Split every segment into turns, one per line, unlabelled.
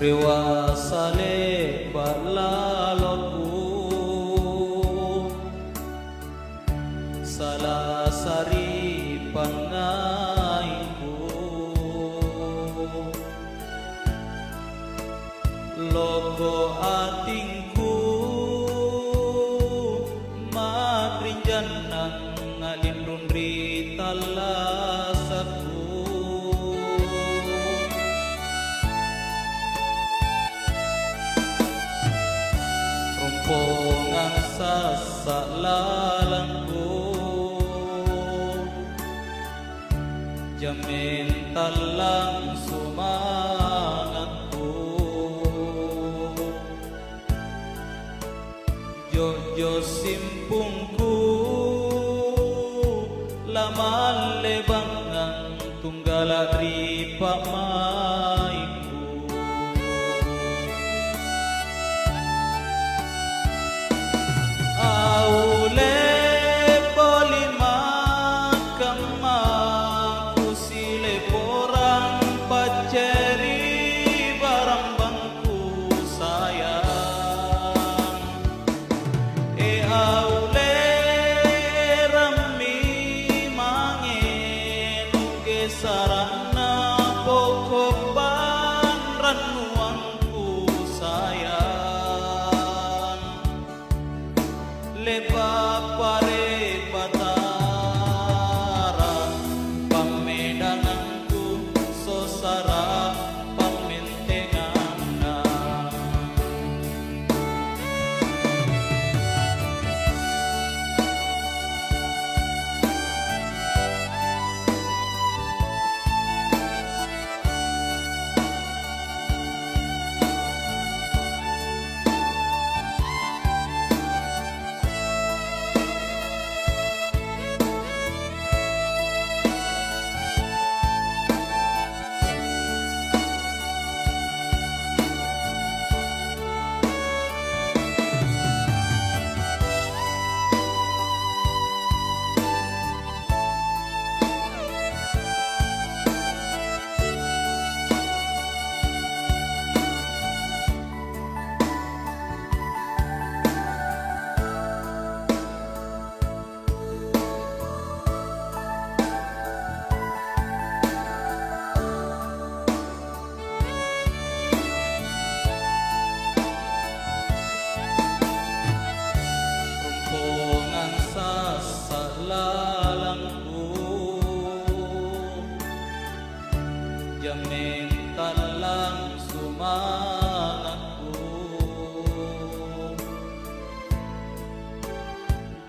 Rewasale balaloku salasari pangaiku logo atingku madrinjan nang ngalindun ritalasatku rumpongan sasak lalangku jamin talang sumangatku jojo simpungku laman lebangan tunggala ripa maiku aule polima kamaku sile porang paceri barang bangku sayang aule rami mangen uge sarana pokoban ranuanku sayang leba pare batara pamedanganku sosara pamentenganna rumpongan sasak lalangku jamin talang sumangatku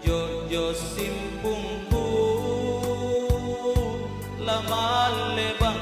jojo simpungku laman lebar